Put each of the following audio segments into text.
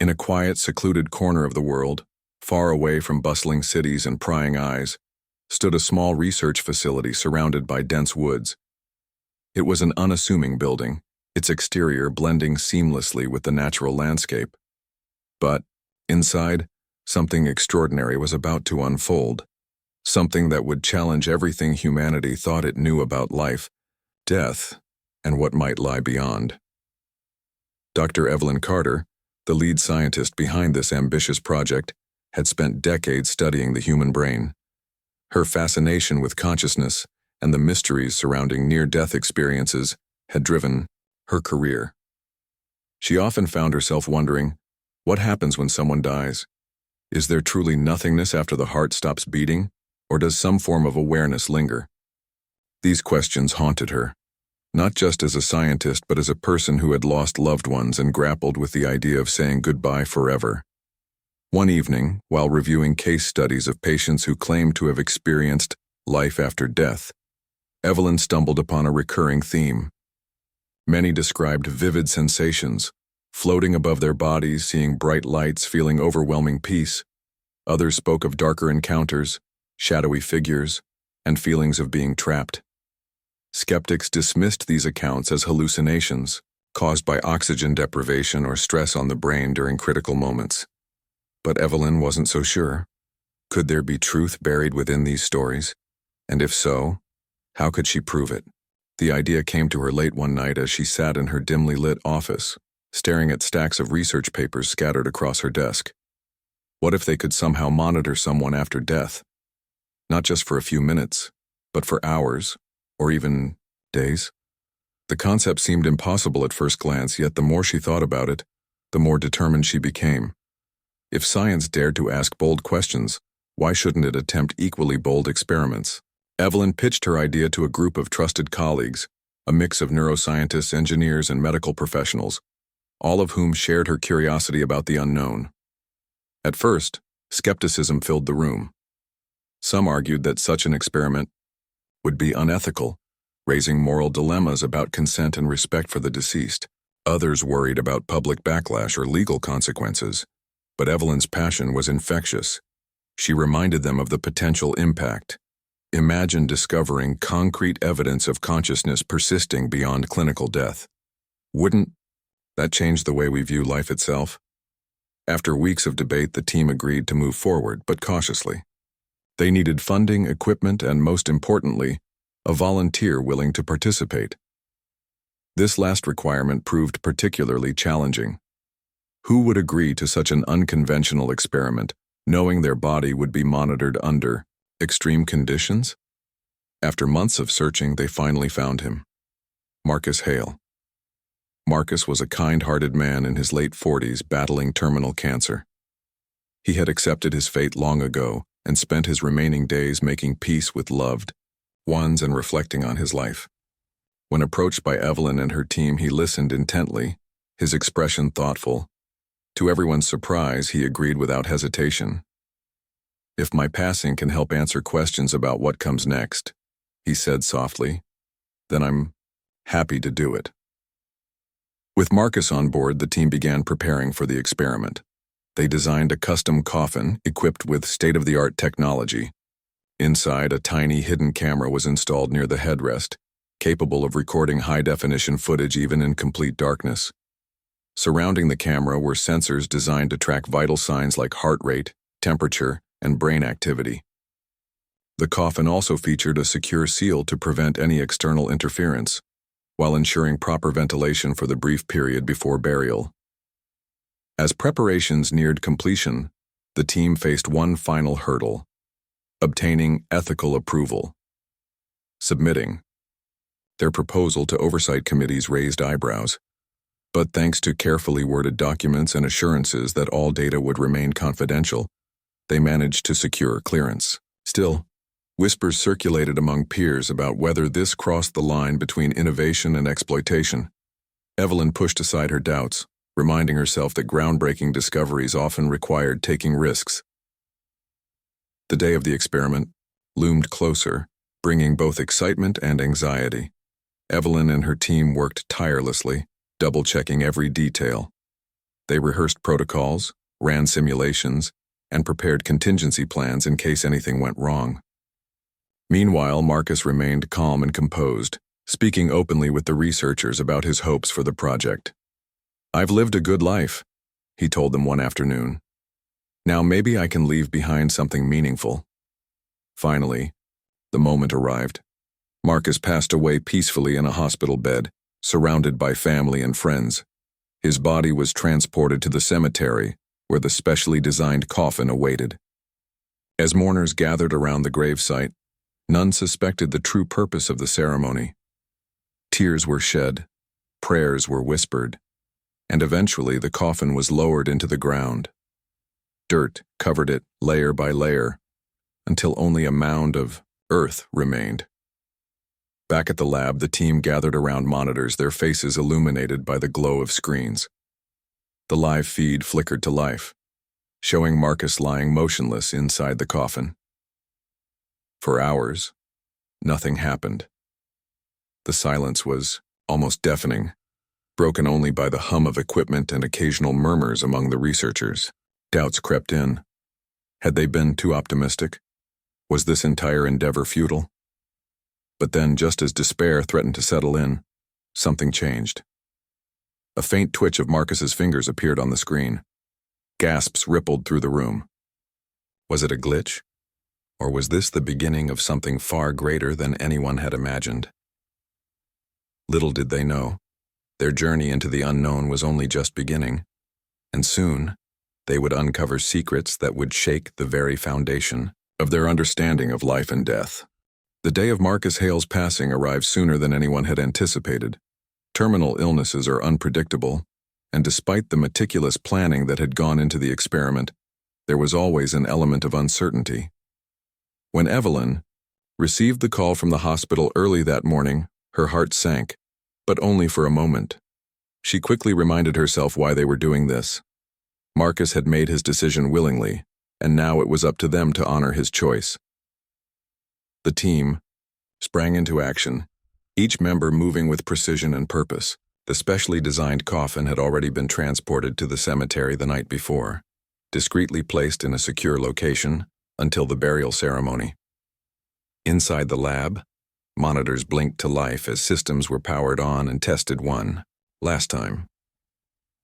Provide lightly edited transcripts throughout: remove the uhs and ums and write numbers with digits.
In a quiet, secluded corner of the world, far away from bustling cities and prying eyes, stood a small research facility surrounded by dense woods. It was an unassuming building, its exterior blending seamlessly with the natural landscape. But, inside, something extraordinary was about to unfold, something that would challenge everything humanity thought it knew about life, death, and what might lie beyond. Dr. Evelyn Carter, the lead scientist behind this ambitious project, had spent decades studying the human brain. Her fascination with consciousness and the mysteries surrounding near-death experiences had driven her career. She often found herself wondering, what happens when someone dies? Is there truly nothingness after the heart stops beating, or does some form of awareness linger? These questions haunted her, not just as a scientist but as a person who had lost loved ones and grappled with the idea of saying goodbye forever. One evening, while reviewing case studies of patients who claimed to have experienced life after death, Evelyn stumbled upon a recurring theme. Many described vivid sensations, floating above their bodies, seeing bright lights, feeling overwhelming peace. Others spoke of darker encounters, shadowy figures, and feelings of being trapped. Skeptics dismissed these accounts as hallucinations, caused by oxygen deprivation or stress on the brain during critical moments. But Evelyn wasn't so sure. Could there be truth buried within these stories? And if so, how could she prove it? The idea came to her late one night as she sat in her dimly lit office, staring at stacks of research papers scattered across her desk. What if they could somehow monitor someone after death? Not just for a few minutes, but for hours, or even days? The concept seemed impossible at first glance, yet the more she thought about it, the more determined she became. If science dared to ask bold questions, why shouldn't it attempt equally bold experiments? Evelyn pitched her idea to a group of trusted colleagues, a mix of neuroscientists, engineers, and medical professionals, all of whom shared her curiosity about the unknown. At first, skepticism filled the room. Some argued that such an experiment would be unethical, raising moral dilemmas about consent and respect for the deceased. Others worried about public backlash or legal consequences. But Evelyn's passion was infectious. She reminded them of the potential impact. Imagine discovering concrete evidence of consciousness persisting beyond clinical death. Wouldn't that change the way we view life itself? After weeks of debate, the team agreed to move forward, but cautiously. They needed funding, equipment, and most importantly, a volunteer willing to participate. This last requirement proved particularly challenging. Who would agree to such an unconventional experiment, knowing their body would be monitored under extreme conditions? After months of searching, they finally found him. Marcus Hale. Marcus was a kind-hearted man in his late 40s battling terminal cancer. He had accepted his fate long ago and spent his remaining days making peace with loved ones and reflecting on his life. When approached by Evelyn and her team, he listened intently, his expression thoughtful. To everyone's surprise, he agreed without hesitation. "If my passing can help answer questions about what comes next," he said softly, "then I'm happy to do it." With Marcus on board, the team began preparing for the experiment. They designed a custom coffin equipped with state-of-the-art technology. Inside, a tiny hidden camera was installed near the headrest, capable of recording high-definition footage even in complete darkness. Surrounding the camera were sensors designed to track vital signs like heart rate, temperature, and brain activity. The coffin also featured a secure seal to prevent any external interference, while ensuring proper ventilation for the brief period before burial. As preparations neared completion, the team faced one final hurdle: obtaining ethical approval. Submitting their proposal to oversight committees raised eyebrows. But thanks to carefully worded documents and assurances that all data would remain confidential, they managed to secure clearance. Still, whispers circulated among peers about whether this crossed the line between innovation and exploitation. Evelyn pushed aside her doubts, reminding herself that groundbreaking discoveries often required taking risks. The day of the experiment loomed closer, bringing both excitement and anxiety. Evelyn and her team worked tirelessly, double-checking every detail. They rehearsed protocols, ran simulations, and prepared contingency plans in case anything went wrong. Meanwhile, Marcus remained calm and composed, speaking openly with the researchers about his hopes for the project. "I've lived a good life," he told them one afternoon. "Now maybe I can leave behind something meaningful." Finally, the moment arrived. Marcus passed away peacefully in a hospital bed, surrounded by family and friends. His body was transported to the cemetery, where the specially designed coffin awaited. As mourners gathered around the gravesite, none suspected the true purpose of the ceremony. Tears were shed, prayers were whispered, and eventually the coffin was lowered into the ground. Dirt covered it layer by layer, until only a mound of earth remained. Back at the lab, the team gathered around monitors, their faces illuminated by the glow of screens. The live feed flickered to life, showing Marcus lying motionless inside the coffin. For hours, nothing happened. The silence was almost deafening, broken only by the hum of equipment and occasional murmurs among the researchers. Doubts crept in. Had they been too optimistic? Was this entire endeavor futile? But then, just as despair threatened to settle in, something changed. A faint twitch of Marcus's fingers appeared on the screen. Gasps rippled through the room. Was it a glitch? Or was this the beginning of something far greater than anyone had imagined? Little did they know, their journey into the unknown was only just beginning, and soon they would uncover secrets that would shake the very foundation of their understanding of life and death. The day of Marcus Hale's passing arrived sooner than anyone had anticipated. Terminal illnesses are unpredictable, and despite the meticulous planning that had gone into the experiment, there was always an element of uncertainty. When Evelyn received the call from the hospital early that morning, her heart sank, but only for a moment. She quickly reminded herself why they were doing this. Marcus had made his decision willingly, and now it was up to them to honor his choice. The team sprang into action, each member moving with precision and purpose. The specially designed coffin had already been transported to the cemetery the night before, discreetly placed in a secure location until the burial ceremony. Inside the lab, monitors blinked to life as systems were powered on and tested one last time.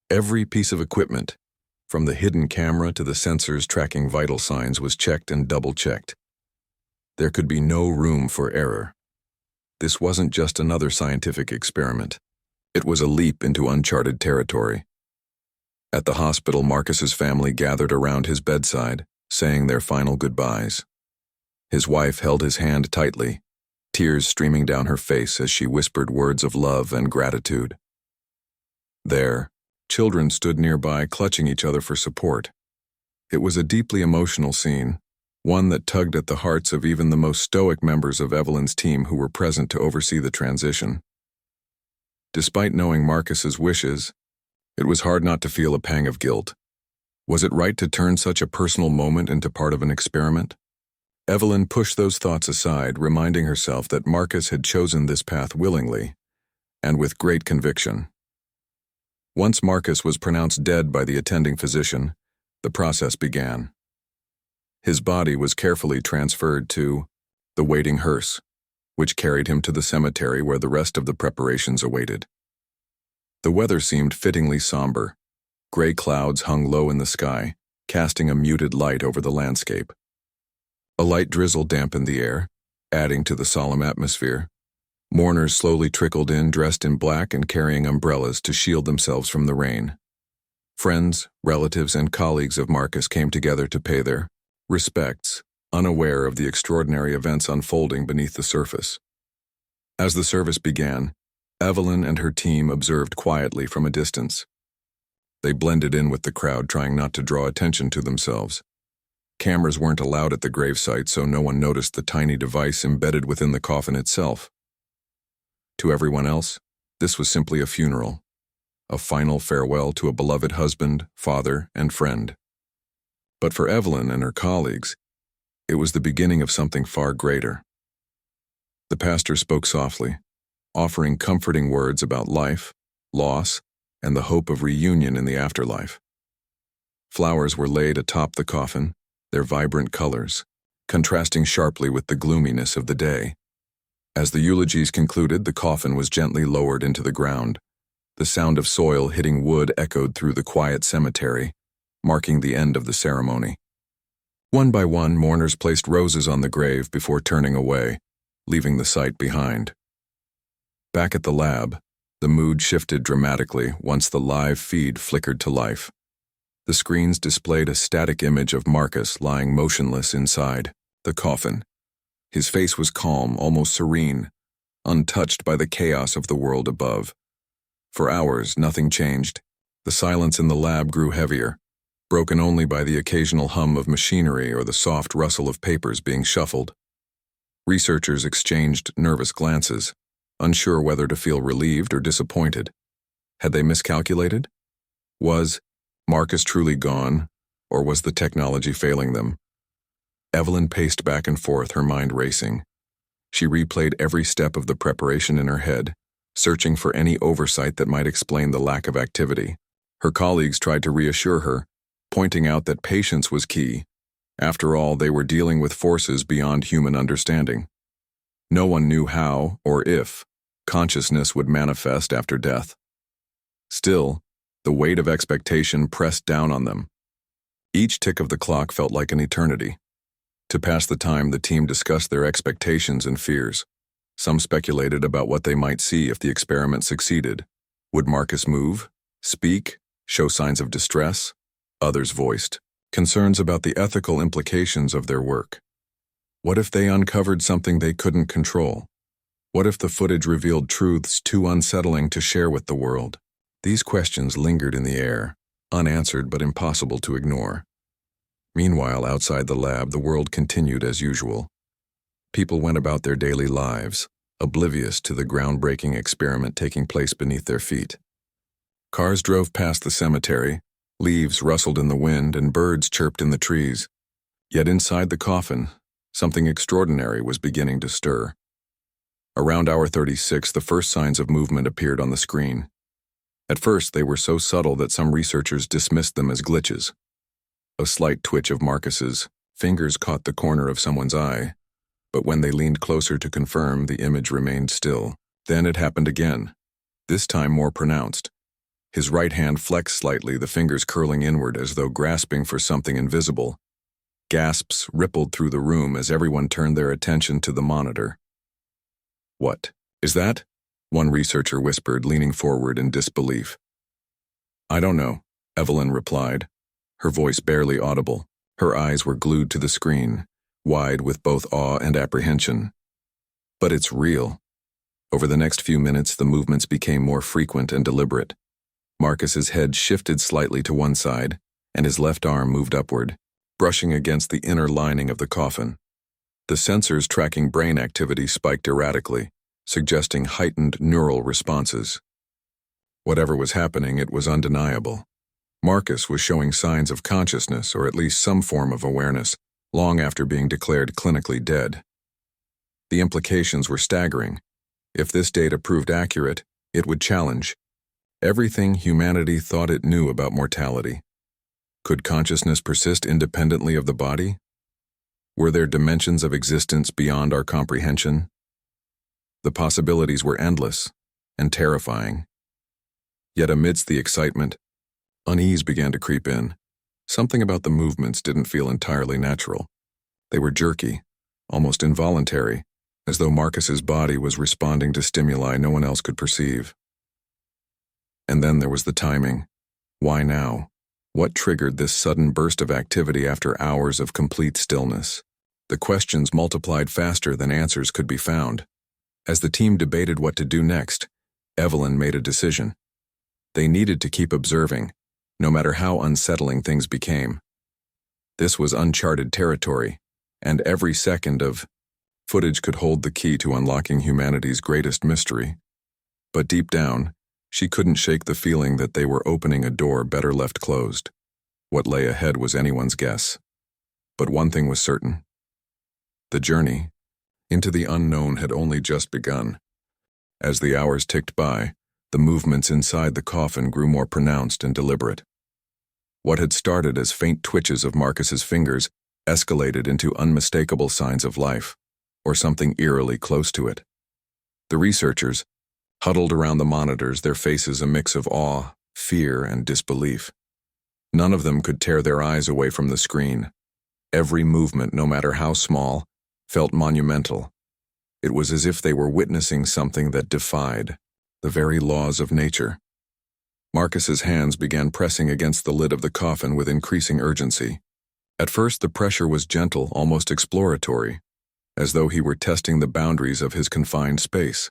Every piece of equipment, from the hidden camera to the sensors tracking vital signs, was checked and double-checked. There could be no room for error. This wasn't just another scientific experiment. It was a leap into uncharted territory. At the hospital, Marcus's family gathered around his bedside, saying their final goodbyes. His wife held his hand tightly, tears streaming down her face as she whispered words of love and gratitude. There, children stood nearby, clutching each other for support. It was a deeply emotional scene, one that tugged at the hearts of even the most stoic members of Evelyn's team who were present to oversee the transition. Despite knowing Marcus's wishes, it was hard not to feel a pang of guilt. Was it right to turn such a personal moment into part of an experiment? Evelyn pushed those thoughts aside, reminding herself that Marcus had chosen this path willingly and with great conviction. Once Marcus was pronounced dead by the attending physician, the process began. His body was carefully transferred to the waiting hearse, which carried him to the cemetery where the rest of the preparations awaited. The weather seemed fittingly somber. Gray clouds hung low in the sky, casting a muted light over the landscape. A light drizzle dampened the air, adding to the solemn atmosphere. Mourners slowly trickled in, dressed in black and carrying umbrellas to shield themselves from the rain. Friends, relatives, and colleagues of Marcus came together to pay their respects, unaware of the extraordinary events unfolding beneath the surface. As the service began, Evelyn and her team observed quietly from a distance. They blended in with the crowd, trying not to draw attention to themselves. Cameras weren't allowed at the gravesite, so no one noticed the tiny device embedded within the coffin itself. To everyone else, this was simply a funeral, a final farewell to a beloved husband, father, and friend. But for Evelyn and her colleagues, it was the beginning of something far greater. The pastor spoke softly, offering comforting words about life, loss, and the hope of reunion in the afterlife. Flowers were laid atop the coffin, their vibrant colors, contrasting sharply with the gloominess of the day. As the eulogies concluded, the coffin was gently lowered into the ground. The sound of soil hitting wood echoed through the quiet cemetery, marking the end of the ceremony. One by one, mourners placed roses on the grave before turning away, leaving the site behind. Back at the lab, the mood shifted dramatically once the live feed flickered to life. The screens displayed a static image of Marcus lying motionless inside the coffin. His face was calm, almost serene, untouched by the chaos of the world above. For hours, nothing changed. The silence in the lab grew heavier, broken only by the occasional hum of machinery or the soft rustle of papers being shuffled. Researchers exchanged nervous glances, unsure whether to feel relieved or disappointed. Had they miscalculated? Was Marcus truly gone, or was the technology failing them? Evelyn paced back and forth, her mind racing. She replayed every step of the preparation in her head, searching for any oversight that might explain the lack of activity. Her colleagues tried to reassure her, pointing out that patience was key. After all, they were dealing with forces beyond human understanding. No one knew how, or if, consciousness would manifest after death. Still, the weight of expectation pressed down on them. Each tick of the clock felt like an eternity. To pass the time, the team discussed their expectations and fears. Some speculated about what they might see if the experiment succeeded. Would Marcus move, speak, show signs of distress? Others voiced concerns about the ethical implications of their work. What if they uncovered something they couldn't control? What if the footage revealed truths too unsettling to share with the world? These questions lingered in the air, unanswered but impossible to ignore. Meanwhile, outside the lab, the world continued as usual. People went about their daily lives, oblivious to the groundbreaking experiment taking place beneath their feet. Cars drove past the cemetery, leaves rustled in the wind, and birds chirped in the trees. Yet inside the coffin, something extraordinary was beginning to stir. Around hour 36, the first signs of movement appeared on the screen. At first, they were so subtle that some researchers dismissed them as glitches. A slight twitch of Marcus's fingers caught the corner of someone's eye, but when they leaned closer to confirm, the image remained still. Then it happened again, this time more pronounced. His right hand flexed slightly, the fingers curling inward as though grasping for something invisible. Gasps rippled through the room as everyone turned their attention to the monitor. "What is that?" one researcher whispered, leaning forward in disbelief. "I don't know," Evelyn replied, her voice barely audible. Her eyes were glued to the screen, wide with both awe and apprehension. "But it's real." Over the next few minutes, the movements became more frequent and deliberate. Marcus's head shifted slightly to one side, and his left arm moved upward, brushing against the inner lining of the coffin. The sensors tracking brain activity spiked erratically, suggesting heightened neural responses. Whatever was happening, it was undeniable. Marcus was showing signs of consciousness, or at least some form of awareness, long after being declared clinically dead. The implications were staggering. If this data proved accurate, it would challenge everything humanity thought it knew about mortality. Could consciousness persist independently of the body? Were there dimensions of existence beyond our comprehension? The possibilities were endless and terrifying. Yet amidst the excitement, unease began to creep in. Something about the movements didn't feel entirely natural. They were jerky, almost involuntary, as though Marcus's body was responding to stimuli no one else could perceive. And then there was the timing. Why now? What triggered this sudden burst of activity after hours of complete stillness? The questions multiplied faster than answers could be found. As the team debated what to do next, Evelyn made a decision. They needed to keep observing, no matter how unsettling things became. This was uncharted territory, and every second of footage could hold the key to unlocking humanity's greatest mystery. But deep down, she couldn't shake the feeling that they were opening a door better left closed. What lay ahead was anyone's guess. But one thing was certain. The journey into the unknown had only just begun. As the hours ticked by, The movements inside the coffin grew more pronounced and deliberate. What had started as faint twitches of Marcus's fingers escalated into unmistakable signs of life, or something eerily close to it. The researchers, huddled around the monitors, their faces a mix of awe, fear, and disbelief. None of them could tear their eyes away from the screen. Every movement, no matter how small, felt monumental. It was as if they were witnessing something that defied the very laws of nature. Marcus's hands began pressing against the lid of the coffin with increasing urgency. At first, the pressure was gentle, almost exploratory, as though he were testing the boundaries of his confined space.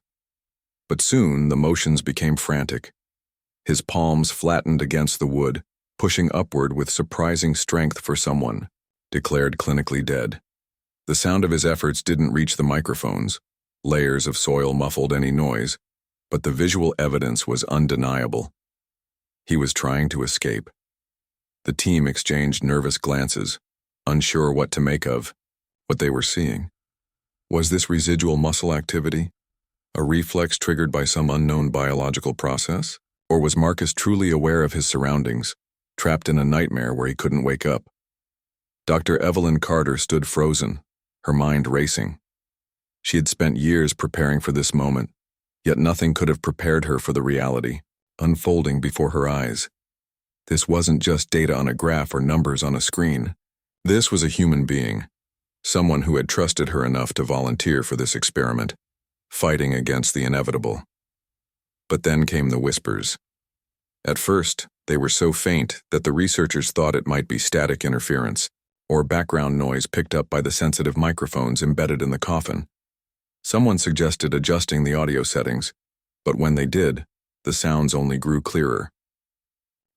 But soon, the motions became frantic. His palms flattened against the wood, pushing upward with surprising strength for someone declared clinically dead. The sound of his efforts didn't reach the microphones. Layers of soil muffled any noise, but the visual evidence was undeniable. He was trying to escape. The team exchanged nervous glances, unsure what to make of what they were seeing. Was this residual muscle activity a reflex triggered by some unknown biological process? Or was Marcus truly aware of his surroundings, trapped in a nightmare where he couldn't wake up? Dr. Evelyn Carter stood frozen, her mind racing. She had spent years preparing for this moment, yet nothing could have prepared her for the reality unfolding before her eyes. This wasn't just data on a graph or numbers on a screen. This was a human being, someone who had trusted her enough to volunteer for this experiment, fighting against the inevitable. But then came the whispers. At first, they were so faint that the researchers thought it might be static interference or background noise picked up by the sensitive microphones embedded in the coffin. Someone suggested adjusting the audio settings, but when they did, the sounds only grew clearer.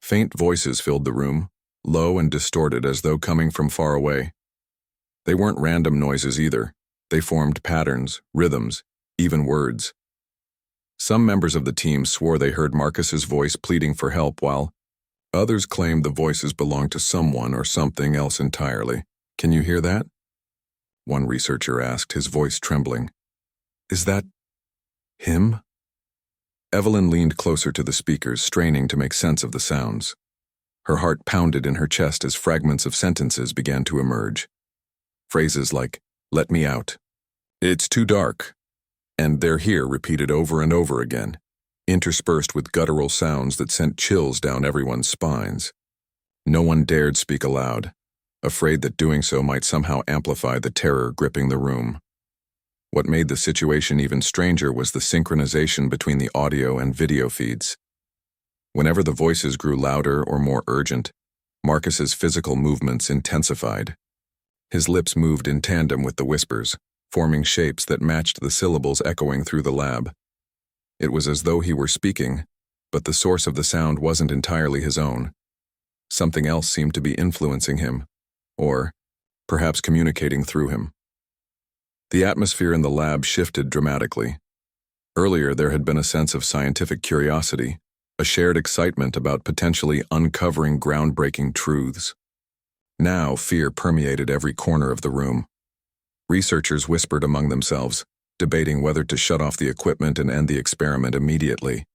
Faint voices filled the room, low and distorted as though coming from far away. They weren't random noises either. They formed patterns, rhythms, even words. Some members of the team swore they heard Marcus's voice pleading for help, while others claimed the voices belonged to someone or something else entirely. "Can you hear that?" one researcher asked, his voice trembling. "Is that him?" Evelyn leaned closer to the speakers, straining to make sense of the sounds. Her heart pounded in her chest as fragments of sentences began to emerge. Phrases like, "Let me out," "It's too dark," and "They're here," repeated over and over again, interspersed with guttural sounds that sent chills down everyone's spines. No one dared speak aloud, afraid that doing so might somehow amplify the terror gripping the room. What made the situation even stranger was the synchronization between the audio and video feeds. Whenever the voices grew louder or more urgent, Marcus's physical movements intensified. His lips moved in tandem with the whispers, forming shapes that matched the syllables echoing through the lab. It was as though he were speaking, but the source of the sound wasn't entirely his own. Something else seemed to be influencing him, or perhaps communicating through him. The atmosphere in the lab shifted dramatically. Earlier, there had been a sense of scientific curiosity, a shared excitement about potentially uncovering groundbreaking truths. Now, fear permeated every corner of the room. Researchers whispered among themselves, debating whether to shut off the equipment and end the experiment immediately.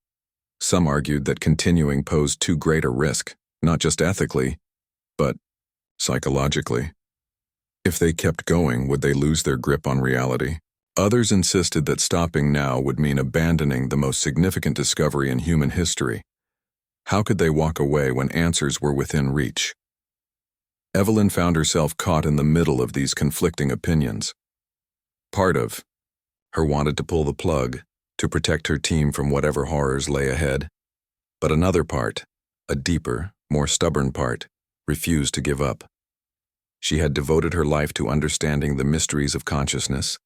Some argued that continuing posed too great a risk, not just ethically, but psychologically. If they kept going, would they lose their grip on reality? Others insisted that stopping now would mean abandoning the most significant discovery in human history. How could they walk away when answers were within reach? Evelyn found herself caught in the middle of these conflicting opinions. Part of her wanted to pull the plug, to protect her team from whatever horrors lay ahead. But another part, a deeper, more stubborn part, refused to give up. She had devoted her life to understanding the mysteries of consciousness,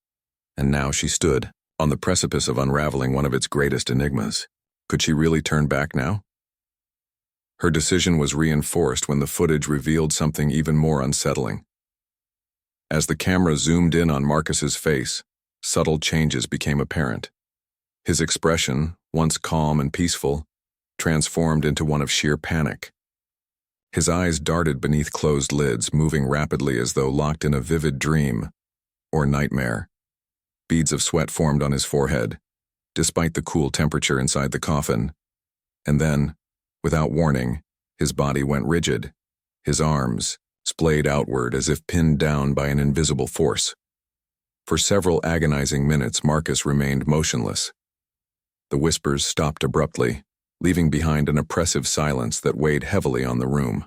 and now she stood on the precipice of unraveling one of its greatest enigmas. Could she really turn back now? Her decision was reinforced when the footage revealed something even more unsettling. As the camera zoomed in on Marcus's face, subtle changes became apparent. His expression, once calm and peaceful, transformed into one of sheer panic. His eyes darted beneath closed lids, moving rapidly as though locked in a vivid dream or nightmare. Beads of sweat formed on his forehead, despite the cool temperature inside the coffin. And then, without warning, his body went rigid, his arms splayed outward as if pinned down by an invisible force. For several agonizing minutes, Marcus remained motionless. The whispers stopped abruptly, leaving behind an oppressive silence that weighed heavily on the room.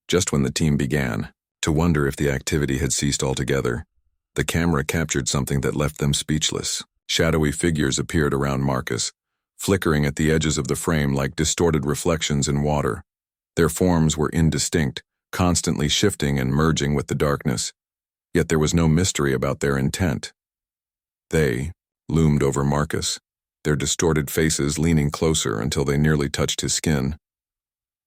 Just when the team began to wonder if the activity had ceased altogether, the camera captured something that left them speechless. Shadowy figures appeared around Marcus, flickering at the edges of the frame like distorted reflections in water. Their forms were indistinct, constantly shifting and merging with the darkness, yet there was no mystery about their intent. They loomed over Marcus, their distorted faces leaning closer until they nearly touched his skin.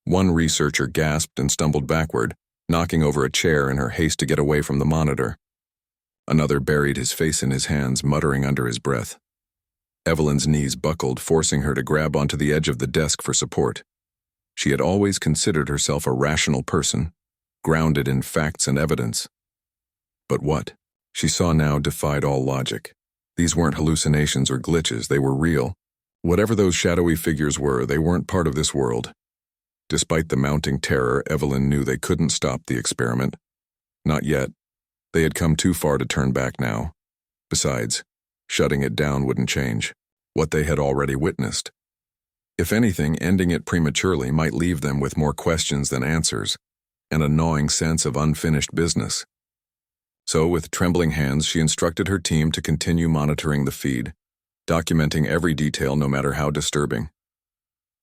One researcher gasped and stumbled backward, knocking over a chair in her haste to get away from the monitor. Another buried his face in his hands, muttering under his breath. Evelyn's knees buckled, forcing her to grab onto the edge of the desk for support. She had always considered herself a rational person, grounded in facts and evidence. But what she saw now defied all logic. These weren't hallucinations or glitches, they were real. Whatever those shadowy figures were, they weren't part of this world. Despite the mounting terror, Evelyn knew they couldn't stop the experiment. Not yet. They had come too far to turn back now. Besides, shutting it down wouldn't change what they had already witnessed. If anything, ending it prematurely might leave them with more questions than answers, and a gnawing sense of unfinished business. So, with trembling hands, she instructed her team to continue monitoring the feed, documenting every detail no matter how disturbing.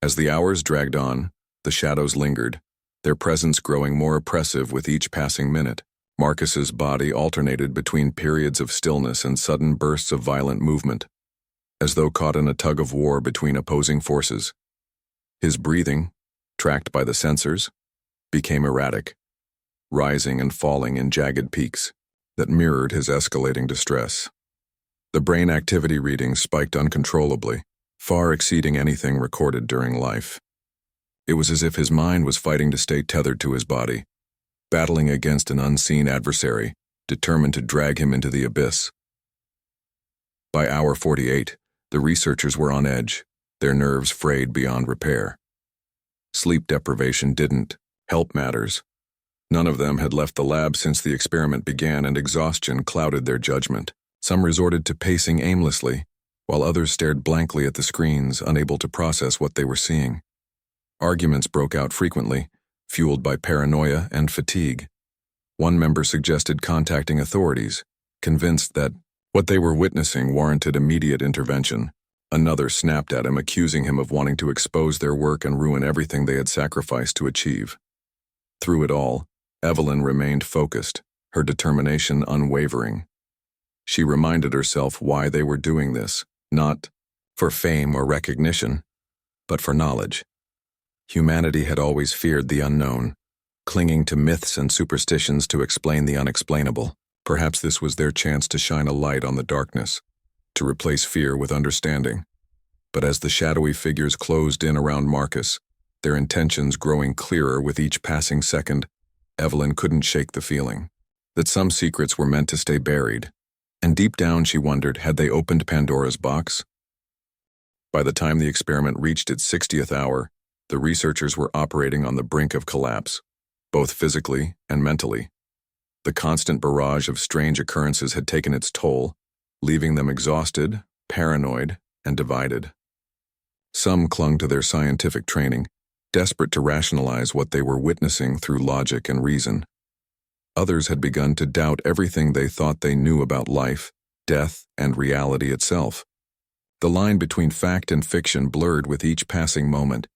As the hours dragged on, the shadows lingered, their presence growing more oppressive with each passing minute. Marcus's body alternated between periods of stillness and sudden bursts of violent movement, as though caught in a tug of war between opposing forces. His breathing, tracked by the sensors, became erratic, rising and falling in jagged peaks that mirrored his escalating distress. The brain activity readings spiked uncontrollably, far exceeding anything recorded during life. It was as if his mind was fighting to stay tethered to his body, battling against an unseen adversary, determined to drag him into the abyss. By hour 48, the researchers were on edge, their nerves frayed beyond repair. Sleep deprivation didn't help matters. None of them had left the lab since the experiment began, and exhaustion clouded their judgment. Some resorted to pacing aimlessly, while others stared blankly at the screens, unable to process what they were seeing. Arguments broke out frequently, fueled by paranoia and fatigue. One member suggested contacting authorities, convinced that what they were witnessing warranted immediate intervention. Another snapped at him, accusing him of wanting to expose their work and ruin everything they had sacrificed to achieve. Through it all, Evelyn remained focused, her determination unwavering. She reminded herself why they were doing this, not for fame or recognition, but for knowledge. Humanity had always feared the unknown, clinging to myths and superstitions to explain the unexplainable. Perhaps this was their chance to shine a light on the darkness, to replace fear with understanding. But as the shadowy figures closed in around Marcus, their intentions growing clearer with each passing second, Evelyn couldn't shake the feeling that some secrets were meant to stay buried, and deep down she wondered, had they opened Pandora's box? By the time the experiment reached its 60th hour, the researchers were operating on the brink of collapse, both physically and mentally. The constant barrage of strange occurrences had taken its toll, leaving them exhausted, paranoid, and divided. Some clung to their scientific training, desperate to rationalize what they were witnessing through logic and reason. Others had begun to doubt everything they thought they knew about life, death, and reality itself. The line between fact and fiction blurred with each passing moment,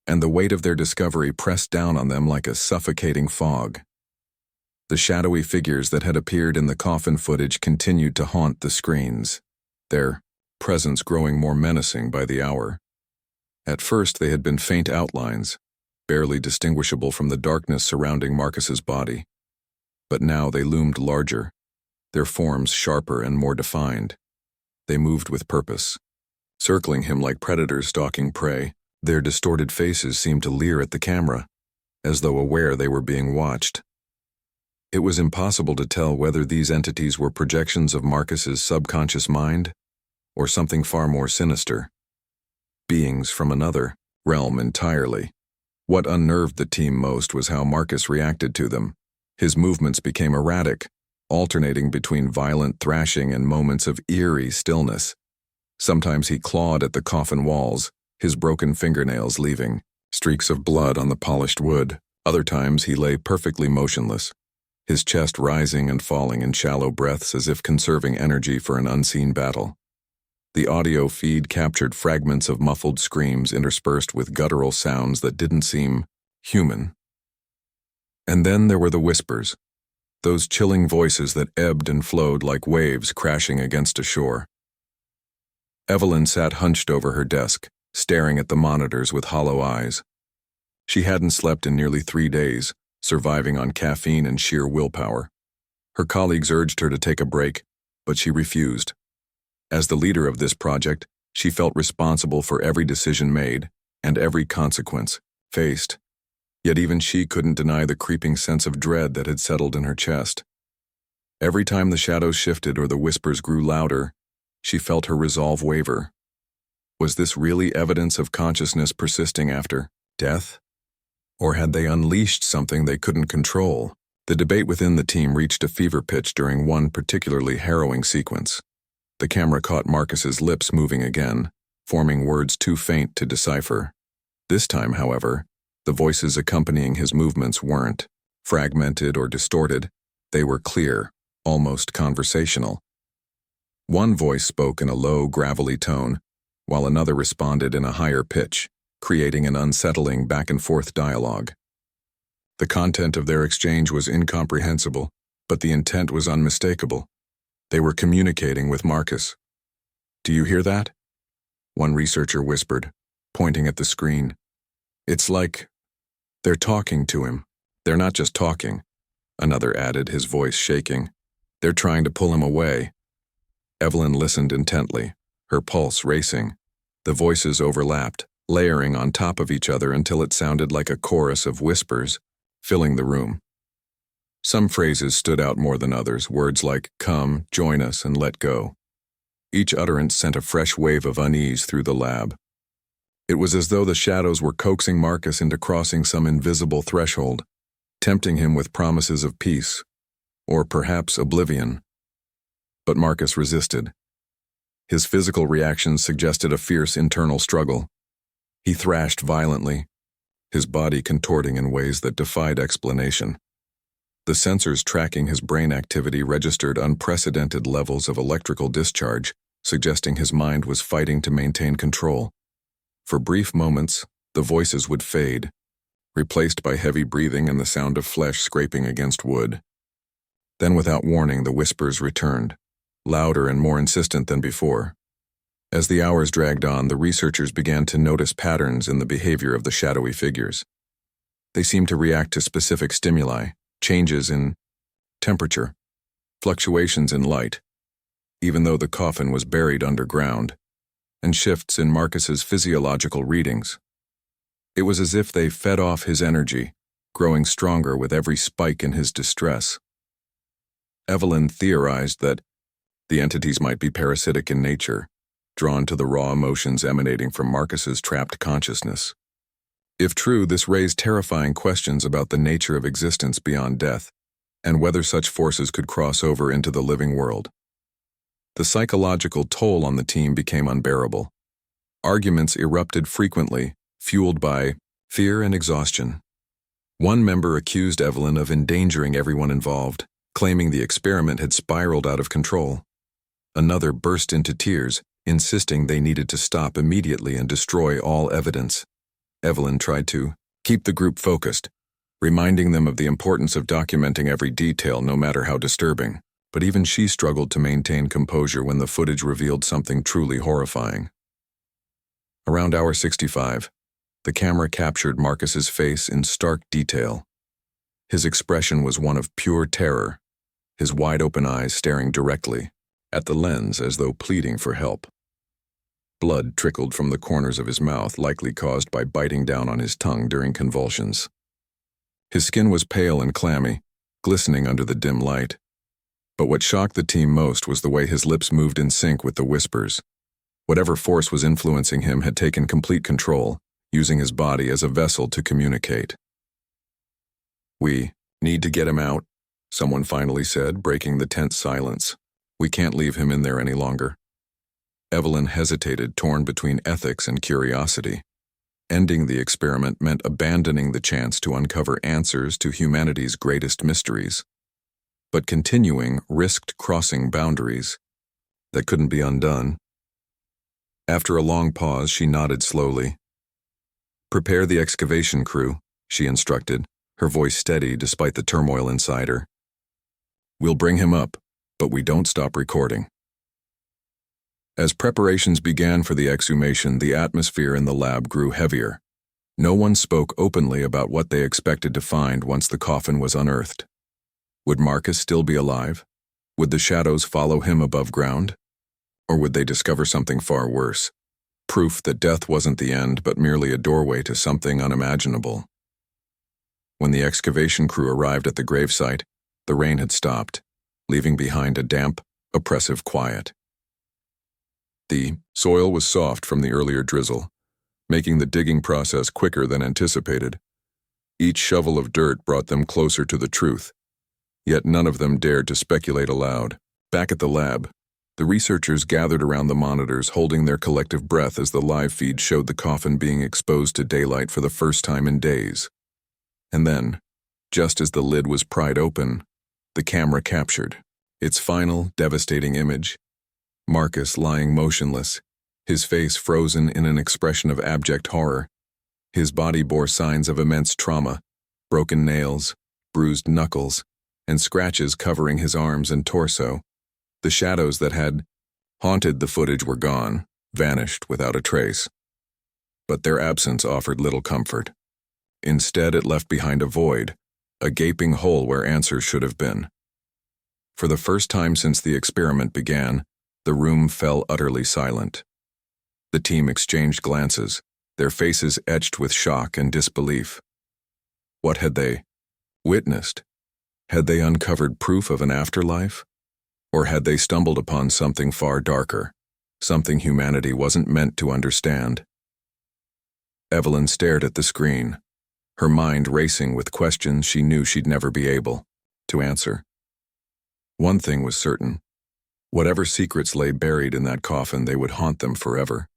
and the weight of their discovery pressed down on them like a suffocating fog. The shadowy figures that had appeared in the coffin footage continued to haunt the screens, their presence growing more menacing by the hour. At first they had been faint outlines, barely distinguishable from the darkness surrounding Marcus's body. But now they loomed larger, their forms sharper and more defined. They moved with purpose, circling him like predators stalking prey. Their distorted faces seemed to leer at the camera, as though aware they were being watched. It was impossible to tell whether these entities were projections of Marcus's subconscious mind, or something far more sinister. Beings from another realm entirely. What unnerved the team most was how Marcus reacted to them. His movements became erratic, alternating between violent thrashing and moments of eerie stillness. Sometimes he clawed at the coffin walls, his broken fingernails leaving streaks of blood on the polished wood. Other times he lay perfectly motionless, his chest rising and falling in shallow breaths as if conserving energy for an unseen battle. The audio feed captured fragments of muffled screams interspersed with guttural sounds that didn't seem human. And then there were the whispers, those chilling voices that ebbed and flowed like waves crashing against a shore. Evelyn sat hunched over her desk, staring at the monitors with hollow eyes. She hadn't slept in nearly 3 days, surviving on caffeine and sheer willpower. Her colleagues urged her to take a break, but she refused. As the leader of this project, she felt responsible for every decision made and every consequence faced. Yet even she couldn't deny the creeping sense of dread that had settled in her chest. Every time the shadows shifted or the whispers grew louder, she felt her resolve waver. Was this really evidence of consciousness persisting after death? Or had they unleashed something they couldn't control? The debate within the team reached a fever pitch during one particularly harrowing sequence. The camera caught Marcus's lips moving again, forming words too faint to decipher. This time, however, the voices accompanying his movements weren't fragmented or distorted. They were clear, almost conversational. One voice spoke in a low, gravelly tone, while another responded in a higher pitch, creating an unsettling back-and-forth dialogue. The content of their exchange was incomprehensible, but the intent was unmistakable. They were communicating with Marcus. "Do you hear that?" One researcher whispered, pointing at the screen. "It's like they're talking to him. They're not just talking," another added, his voice shaking. "They're trying to pull him away." Evelyn listened intently, her pulse racing. The voices overlapped, layering on top of each other until it sounded like a chorus of whispers, filling the room. Some phrases stood out more than others, words like "come," "join us," and "let go." Each utterance sent a fresh wave of unease through the lab. It was as though the shadows were coaxing Marcus into crossing some invisible threshold, tempting him with promises of peace, or perhaps oblivion. But Marcus resisted. His physical reactions suggested a fierce internal struggle. He thrashed violently, his body contorting in ways that defied explanation. The sensors tracking his brain activity registered unprecedented levels of electrical discharge, suggesting his mind was fighting to maintain control. For brief moments, the voices would fade, replaced by heavy breathing and the sound of flesh scraping against wood. Then, without warning, the whispers returned, louder and more insistent than before. As the hours dragged on, the researchers began to notice patterns in the behavior of the shadowy figures. They seemed to react to specific stimuli, changes in temperature, fluctuations in light, even though the coffin was buried underground, and shifts in Marcus's physiological readings. It was as if they fed off his energy, growing stronger with every spike in his distress. Evelyn theorized that the entities might be parasitic in nature, drawn to the raw emotions emanating from Marcus's trapped consciousness. If true, this raised terrifying questions about the nature of existence beyond death, and whether such forces could cross over into the living world. The psychological toll on the team became unbearable. Arguments erupted frequently, fueled by fear and exhaustion. One member accused Evelyn of endangering everyone involved, claiming the experiment had spiraled out of control. Another burst into tears, insisting they needed to stop immediately and destroy all evidence. Evelyn tried to keep the group focused, reminding them of the importance of documenting every detail, no matter how disturbing. But even she struggled to maintain composure when the footage revealed something truly horrifying. Around hour 65, the camera captured Marcus's face in stark detail. His expression was one of pure terror, his wide-open eyes staring directly at the lens as though pleading for help. Blood trickled from the corners of his mouth, likely caused by biting down on his tongue during convulsions. His skin was pale and clammy, glistening under the dim light. But what shocked the team most was the way his lips moved in sync with the whispers, Whatever force was influencing him had taken complete control, using his body as a vessel to communicate. "We need to get him out," someone finally said, breaking the tense silence. "We can't leave him in there any longer." Evelyn hesitated, torn between ethics and curiosity. Ending the experiment meant abandoning the chance to uncover answers to humanity's greatest mysteries. But continuing risked crossing boundaries that couldn't be undone. After a long pause, she nodded slowly. "Prepare the excavation crew," she instructed, her voice steady despite the turmoil inside her. "We'll bring him up, but we don't stop recording." As preparations began for the exhumation, the atmosphere in the lab grew heavier. No one spoke openly about what they expected to find once the coffin was unearthed. Would Marcus still be alive? Would the shadows follow him above ground? Or would they discover something far worse? Proof that death wasn't the end, but merely a doorway to something unimaginable. When the excavation crew arrived at the gravesite, the rain had stopped, leaving behind a damp, oppressive quiet. The soil was soft from the earlier drizzle, making the digging process quicker than anticipated. Each shovel of dirt brought them closer to the truth, yet none of them dared to speculate aloud. Back at the lab, the researchers gathered around the monitors, holding their collective breath as the live feed showed the coffin being exposed to daylight for the first time in days. And then, just as the lid was pried open, the camera captured its final, devastating image. Marcus lying motionless, his face frozen in an expression of abject horror. His body bore signs of immense trauma, broken nails, bruised knuckles, and scratches covering his arms and torso. The shadows that had haunted the footage were gone, vanished without a trace. But their absence offered little comfort. Instead, it left behind a void, a gaping hole where answers should have been. For the first time since the experiment began, the room fell utterly silent. The team exchanged glances, their faces etched with shock and disbelief. What had they witnessed? Had they uncovered proof of an afterlife? Or had they stumbled upon something far darker, something humanity wasn't meant to understand? Evelyn stared at the screen, her mind racing with questions she knew she'd never be able to answer. One thing was certain. Whatever secrets lay buried in that coffin, they would haunt them forever.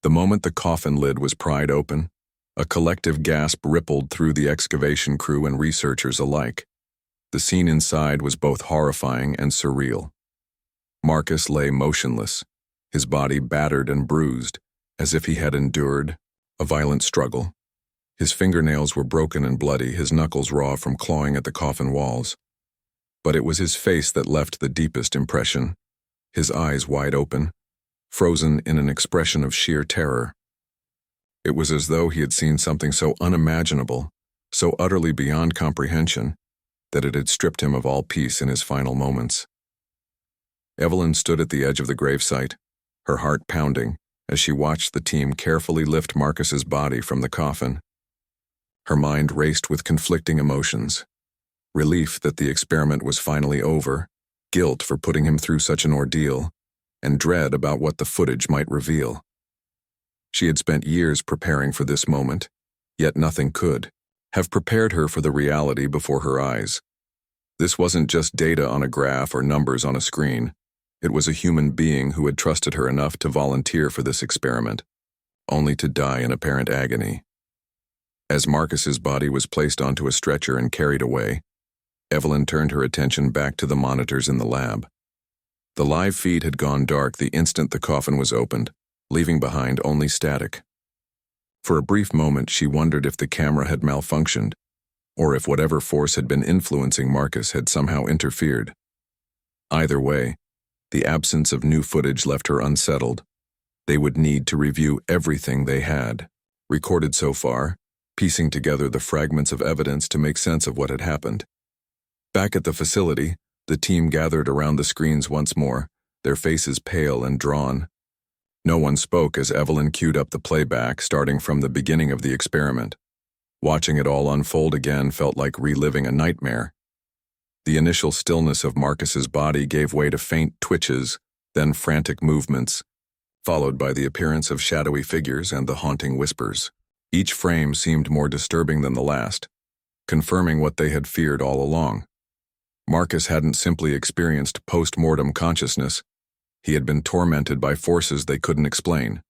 The moment the coffin lid was pried open, a collective gasp rippled through the excavation crew and researchers alike. The scene inside was both horrifying and surreal. Marcus lay motionless, his body battered and bruised, as if he had endured a violent struggle. His fingernails were broken and bloody, his knuckles raw from clawing at the coffin walls. But it was his face that left the deepest impression, his eyes wide open, frozen in an expression of sheer terror. It was as though he had seen something so unimaginable, so utterly beyond comprehension, that it had stripped him of all peace in his final moments. Evelyn stood at the edge of the gravesite, her heart pounding, as she watched the team carefully lift Marcus's body from the coffin. Her mind raced with conflicting emotions. Relief that the experiment was finally over, guilt for putting him through such an ordeal, and dread about what the footage might reveal. She had spent years preparing for this moment, yet nothing could have prepared her for the reality before her eyes. This wasn't just data on a graph or numbers on a screen. It was a human being who had trusted her enough to volunteer for this experiment, only to die in apparent agony. As Marcus's body was placed onto a stretcher and carried away, Evelyn turned her attention back to the monitors in the lab. The live feed had gone dark the instant the coffin was opened, leaving behind only static. For a brief moment, she wondered if the camera had malfunctioned, or if whatever force had been influencing Marcus had somehow interfered. Either way, the absence of new footage left her unsettled. They would need to review everything they had recorded so far, piecing together the fragments of evidence to make sense of what had happened. Back at the facility, the team gathered around the screens once more, their faces pale and drawn. No one spoke as Evelyn queued up the playback, starting from the beginning of the experiment. Watching it all unfold again felt like reliving a nightmare. The initial stillness of Marcus's body gave way to faint twitches, then frantic movements. followed by the appearance of shadowy figures and the haunting whispers. Each frame seemed more disturbing than the last, confirming what they had feared all along. Marcus hadn't simply experienced post-mortem consciousness, he had been tormented by forces they couldn't explain.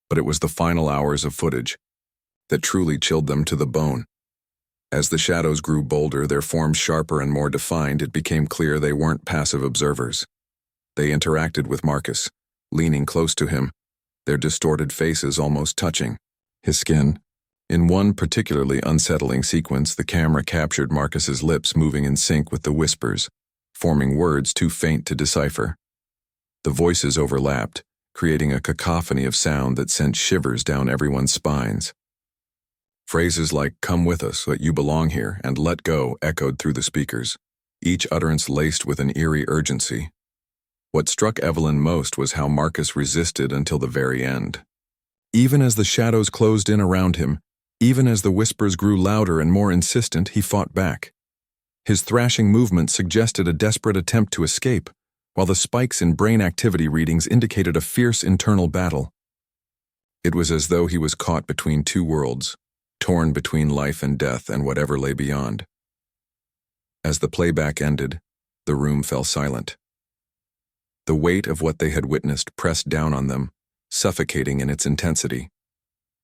But it was the final hours of footage that truly chilled them to the bone. As the shadows grew bolder, their forms sharper and more defined, it became clear they weren't passive observers. They interacted with Marcus, leaning close to him, their distorted faces almost touching his skin. In one particularly unsettling sequence, the camera captured Marcus's lips moving in sync with the whispers, forming words too faint to decipher. The voices overlapped, creating a cacophony of sound that sent shivers down everyone's spines. Phrases like "come with us, that you belong here," and "let go" echoed through the speakers, each utterance laced with an eerie urgency. What struck Evelyn most was how Marcus resisted until the very end. Even as the shadows closed in around him, even as the whispers grew louder and more insistent, he fought back. His thrashing movement suggested a desperate attempt to escape, while the spikes in brain activity readings indicated a fierce internal battle. It was as though he was caught between two worlds, torn between life and death and whatever lay beyond. As the playback ended, the room fell silent. The weight of what they had witnessed pressed down on them, suffocating in its intensity.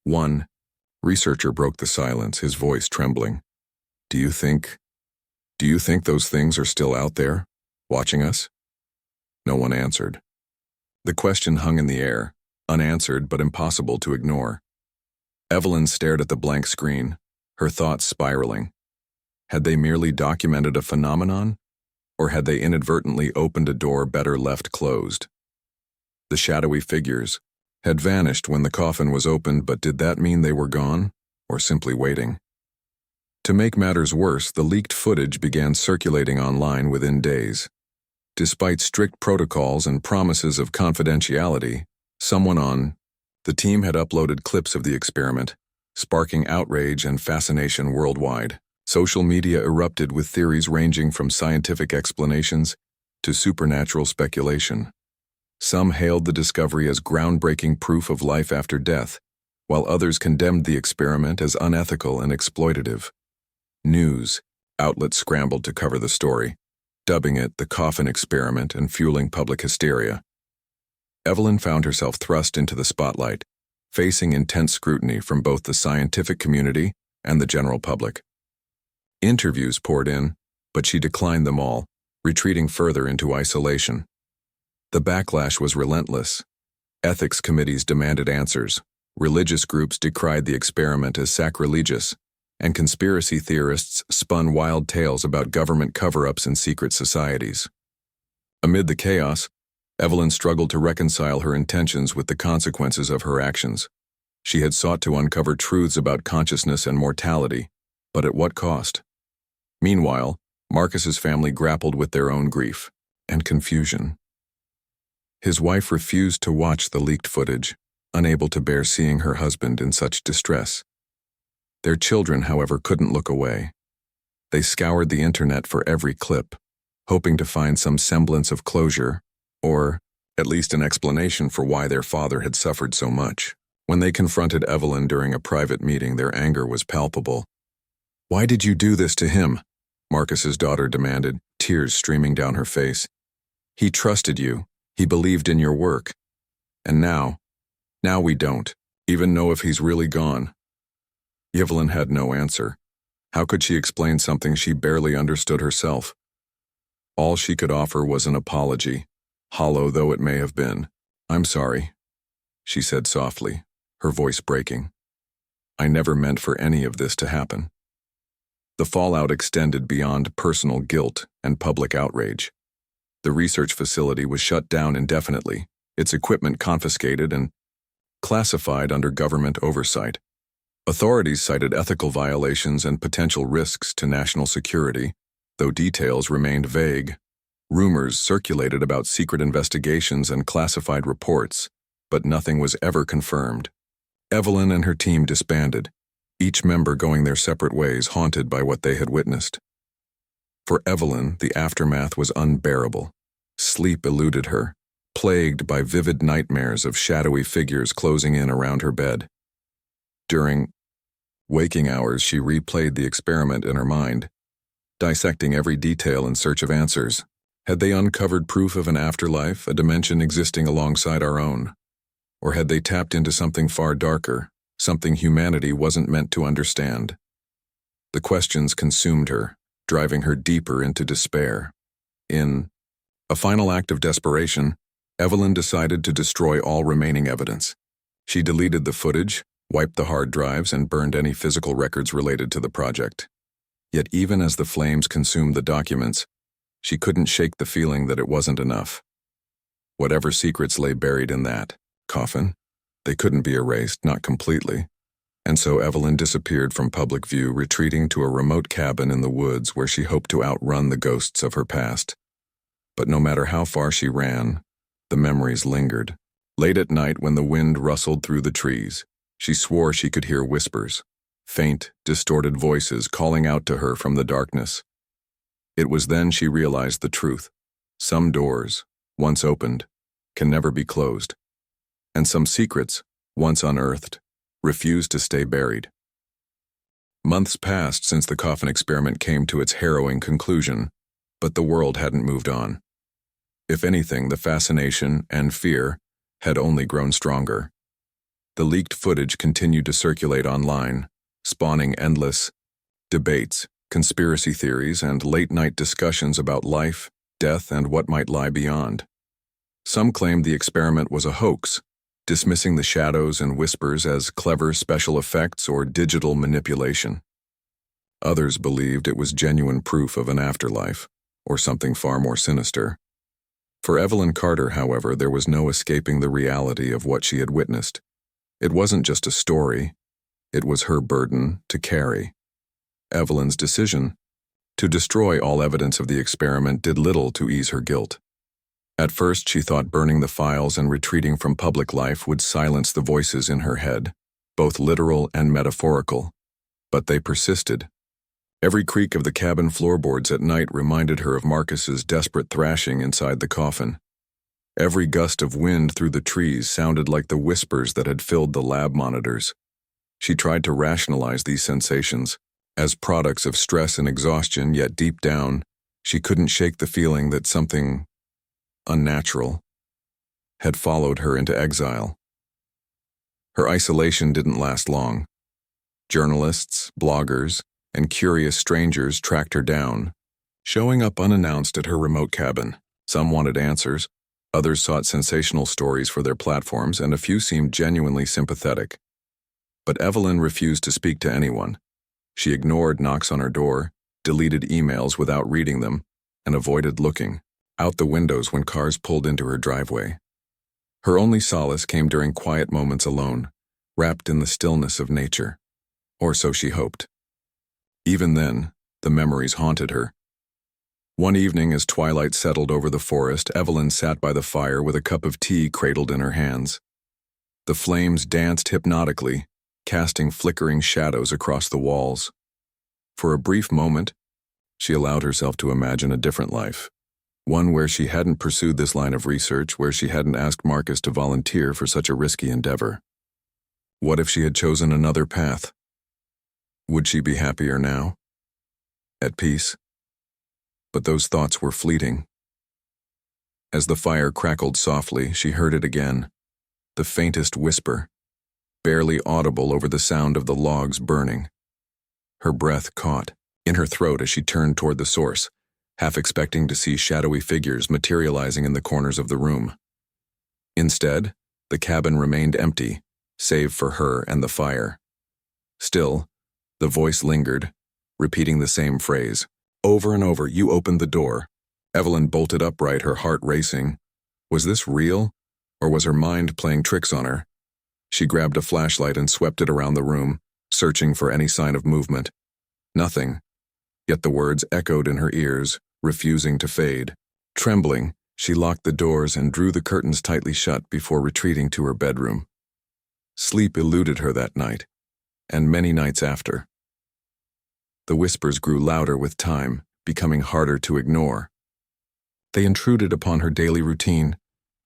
One researcher broke the silence, his voice trembling. Do you think those things are still out there, watching us?" No one answered. The question hung in the air, unanswered but impossible to ignore. Evelyn stared at the blank screen, her thoughts spiraling. Had they merely documented a phenomenon, or had they inadvertently opened a door better left closed? The shadowy figures had vanished when the coffin was opened, but did that mean they were gone, or simply waiting? To make matters worse, the leaked footage began circulating online within days. Despite strict protocols and promises of confidentiality, someone on the team had uploaded clips of the experiment, sparking outrage and fascination worldwide. Social media erupted with theories ranging from scientific explanations to supernatural speculation. Some hailed the discovery as groundbreaking proof of life after death, while others condemned the experiment as unethical and exploitative. News outlets scrambled to cover the story, dubbing it the Coffin experiment and fueling public hysteria. Evelyn found herself thrust into the spotlight, facing intense scrutiny from both the scientific community and the general public. Interviews poured in, but she declined them all, retreating further into isolation. The backlash was relentless. Ethics committees demanded answers, religious groups decried the experiment as sacrilegious, and conspiracy theorists spun wild tales about government cover-ups and secret societies. Amid the chaos, Evelyn struggled to reconcile her intentions with the consequences of her actions. She had sought to uncover truths about consciousness and mortality, but at what cost? Meanwhile, Marcus's family grappled with their own grief and confusion. His wife refused to watch the leaked footage, unable to bear seeing her husband in such distress. Their children, however, couldn't look away. They scoured the internet for every clip, hoping to find some semblance of closure, or at least an explanation for why their father had suffered so much. When they confronted Evelyn during a private meeting, their anger was palpable. "Why did you do this to him?" Marcus's daughter demanded, tears streaming down her face. "He trusted you. He believed in your work. And now we don't even know if he's really gone." Evelyn had no answer. How could she explain something she barely understood herself? All she could offer was an apology, hollow though it may have been. "I'm sorry," she said softly, her voice breaking. "I never meant for any of this to happen." The fallout extended beyond personal guilt and public outrage. The research facility was shut down indefinitely, its equipment confiscated and classified under government oversight. Authorities cited ethical violations and potential risks to national security, though details remained vague. Rumors circulated about secret investigations and classified reports, but nothing was ever confirmed. Evelyn and her team disbanded, each member going their separate ways, haunted by what they had witnessed. For Evelyn, the aftermath was unbearable. Sleep eluded her, plagued by vivid nightmares of shadowy figures closing in around her bed. During waking hours, she replayed the experiment in her mind, dissecting every detail in search of answers. Had they uncovered proof of an afterlife, a dimension existing alongside our own? Or had they tapped into something far darker, something humanity wasn't meant to understand? The questions consumed her, driving her deeper into despair. In a final act of desperation, Evelyn decided to destroy all remaining evidence. She deleted the footage, wiped the hard drives, and burned any physical records related to the project. Yet even as the flames consumed the documents, she couldn't shake the feeling that it wasn't enough. Whatever secrets lay buried in that coffin, they couldn't be erased, not completely. And so Evelyn disappeared from public view, retreating to a remote cabin in the woods where she hoped to outrun the ghosts of her past. But no matter how far she ran, the memories lingered. Late at night, when the wind rustled through the trees, she swore she could hear whispers, faint, distorted voices calling out to her from the darkness. It was then she realized the truth. Some doors, once opened, can never be closed. And some secrets, once unearthed, refuse to stay buried. Months passed since the Coffin experiment came to its harrowing conclusion, but the world hadn't moved on. If anything, the fascination and fear had only grown stronger. The leaked footage continued to circulate online, spawning endless debates, conspiracy theories, and late-night discussions about life, death, and what might lie beyond. Some claimed the experiment was a hoax, dismissing the shadows and whispers as clever special effects or digital manipulation. Others believed it was genuine proof of an afterlife, or something far more sinister. For Evelyn Carter, however, there was no escaping the reality of what she had witnessed. It wasn't just a story, it was her burden to carry. Evelyn's decision to destroy all evidence of the experiment did little to ease her guilt. At first, she thought burning the files and retreating from public life would silence the voices in her head, both literal and metaphorical. But they persisted. Every creak of the cabin floorboards at night reminded her of Marcus's desperate thrashing inside the coffin. Every gust of wind through the trees sounded like the whispers that had filled the lab monitors. She tried to rationalize these sensations as products of stress and exhaustion, yet deep down, she couldn't shake the feeling that something unnatural had followed her into exile. Her isolation didn't last long. Journalists, bloggers, and curious strangers tracked her down, showing up unannounced at her remote cabin. Some wanted answers, others sought sensational stories for their platforms, and a few seemed genuinely sympathetic. But Evelyn refused to speak to anyone. She ignored knocks on her door, deleted emails without reading them, and avoided looking out the windows when cars pulled into her driveway. Her only solace came during quiet moments alone, wrapped in the stillness of nature. Or so she hoped. Even then, the memories haunted her. One evening, as twilight settled over the forest, Evelyn sat by the fire with a cup of tea cradled in her hands. The flames danced hypnotically, casting flickering shadows across the walls. For a brief moment, she allowed herself to imagine a different life, one where she hadn't pursued this line of research, where she hadn't asked Marcus to volunteer for such a risky endeavor. What if she had chosen another path? Would she be happier now? At peace? But those thoughts were fleeting. As the fire crackled softly, she heard it again, the faintest whisper, barely audible over the sound of the logs burning. Her breath caught in her throat as she turned toward the source, half expecting to see shadowy figures materializing in the corners of the room. Instead, the cabin remained empty, save for her and the fire. Still, the voice lingered, repeating the same phrase. Over and over, "You opened the door." Evelyn bolted upright, her heart racing. Was this real, or was her mind playing tricks on her? She grabbed a flashlight and swept it around the room, searching for any sign of movement. Nothing. Yet the words echoed in her ears, refusing to fade. Trembling, she locked the doors and drew the curtains tightly shut before retreating to her bedroom. Sleep eluded her that night, and many nights after. The whispers grew louder with time, becoming harder to ignore. They intruded upon her daily routine,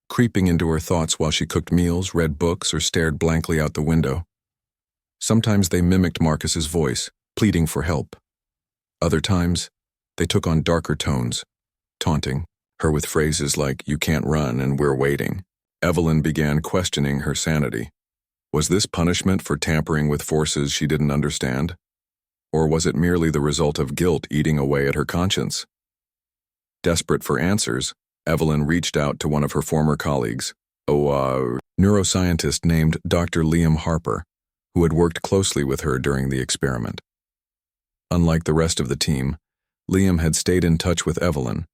creeping into her thoughts while she cooked meals, read books, or stared blankly out the window. Sometimes they mimicked Marcus's voice, pleading for help. Other times, they took on darker tones, taunting her with phrases like, "You can't run and we're waiting." Evelyn began questioning her sanity. Was this punishment for tampering with forces she didn't understand? Or was it merely the result of guilt eating away at her conscience? Desperate for answers, Evelyn reached out to one of her former colleagues, a neuroscientist named Dr. Liam Harper, who had worked closely with her during the experiment. Unlike the rest of the team, Liam had stayed in touch with Evelyn,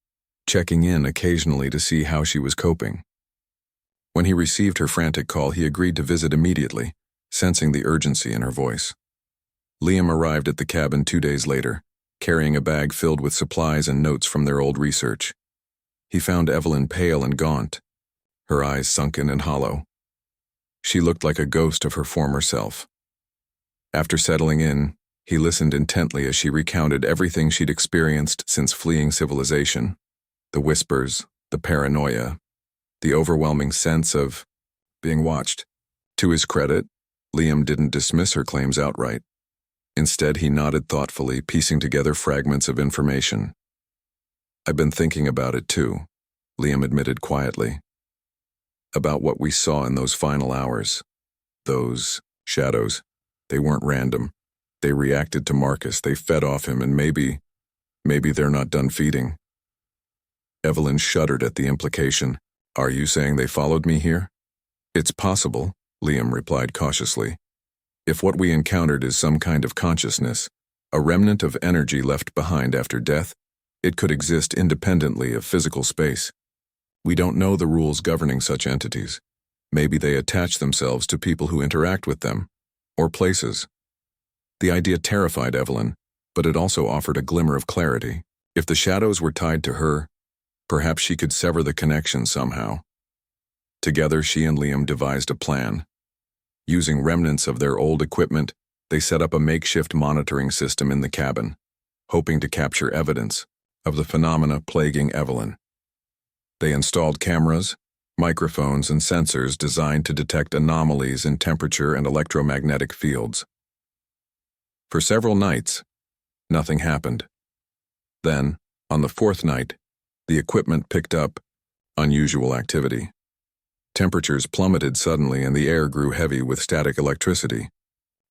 checking in occasionally to see how she was coping. When he received her frantic call, he agreed to visit immediately, sensing the urgency in her voice. Liam arrived at the cabin 2 days later, carrying a bag filled with supplies and notes from their old research. He found Evelyn pale and gaunt, her eyes sunken and hollow. She looked like a ghost of her former self. After settling in, he listened intently as she recounted everything she'd experienced since fleeing civilization. The whispers, the paranoia, the overwhelming sense of being watched. To his credit, Liam didn't dismiss her claims outright. Instead, he nodded thoughtfully, piecing together fragments of information. "I've been thinking about it too," Liam admitted quietly. "About what we saw in those final hours. Those shadows. They weren't random. They reacted to Marcus, they fed off him, and maybe they're not done feeding." Evelyn shuddered at the implication. "Are you saying they followed me here?" "It's possible," Liam replied cautiously. "If what we encountered is some kind of consciousness, a remnant of energy left behind after death, it could exist independently of physical space. We don't know the rules governing such entities. Maybe they attach themselves to people who interact with them, or places." The idea terrified Evelyn, but it also offered a glimmer of clarity. If the shadows were tied to her, perhaps she could sever the connection somehow. Together, she and Liam devised a plan. Using remnants of their old equipment, they set up a makeshift monitoring system in the cabin, hoping to capture evidence of the phenomena plaguing Evelyn. They installed cameras, microphones, and sensors designed to detect anomalies in temperature and electromagnetic fields. For several nights, nothing happened. Then, on the fourth night, the equipment picked up unusual activity. Temperatures plummeted suddenly and the air grew heavy with static electricity.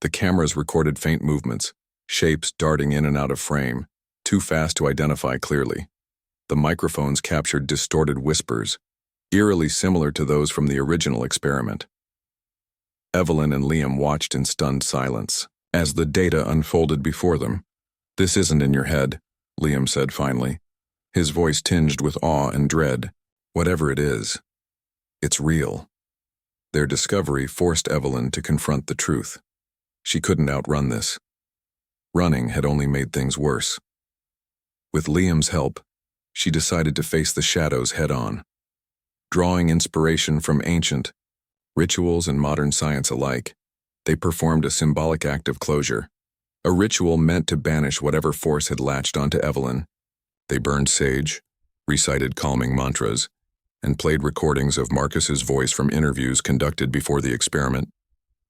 The cameras recorded faint movements, shapes darting in and out of frame, too fast to identify clearly. The microphones captured distorted whispers, eerily similar to those from the original experiment. Evelyn and Liam watched in stunned silence as the data unfolded before them. "This isn't in your head," Liam said finally, his voice tinged with awe and dread. "Whatever it is, it's real." Their discovery forced Evelyn to confront the truth. She couldn't outrun this. Running had only made things worse. With Liam's help, she decided to face the shadows head-on. Drawing inspiration from ancient rituals and modern science alike, they performed a symbolic act of closure, a ritual meant to banish whatever force had latched onto Evelyn. They burned sage, recited calming mantras, and played recordings of Marcus's voice from interviews conducted before the experiment,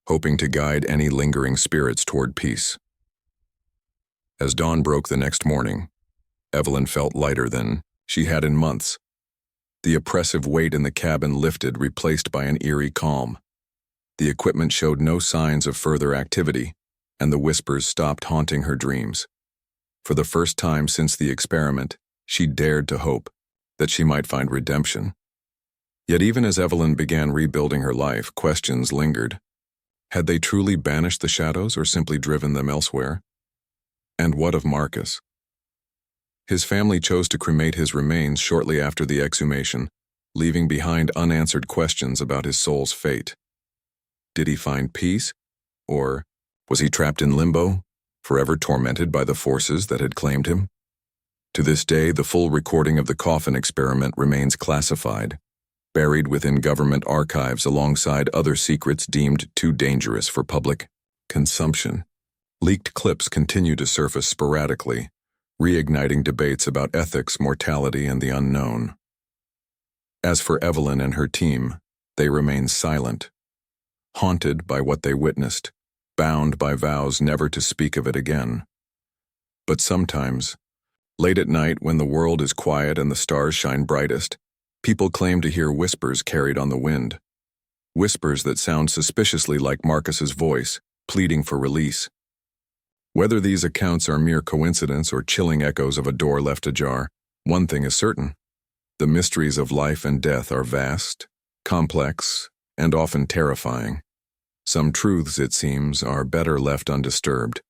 hoping to guide any lingering spirits toward peace. As dawn broke the next morning, Evelyn felt lighter than she had in months. The oppressive weight in the cabin lifted, replaced by an eerie calm. The equipment showed no signs of further activity, and the whispers stopped haunting her dreams. For the first time since the experiment, she dared to hope that she might find redemption. Yet even as Evelyn began rebuilding her life, questions lingered. Had they truly banished the shadows or simply driven them elsewhere? And what of Marcus? His family chose to cremate his remains shortly after the exhumation, leaving behind unanswered questions about his soul's fate. Did he find peace? Or was he trapped in limbo, forever tormented by the forces that had claimed him? To this day, the full recording of the Coffin experiment remains classified, buried within government archives alongside other secrets deemed too dangerous for public consumption. Leaked clips continue to surface sporadically, reigniting debates about ethics, mortality, and the unknown. As for Evelyn and her team, they remain silent, haunted by what they witnessed, bound by vows never to speak of it again. But sometimes, late at night when the world is quiet and the stars shine brightest, people claim to hear whispers carried on the wind. Whispers that sound suspiciously like Marcus's voice, pleading for release. Whether these accounts are mere coincidence or chilling echoes of a door left ajar, one thing is certain. The mysteries of life and death are vast, complex, and often terrifying. Some truths, it seems, are better left undisturbed.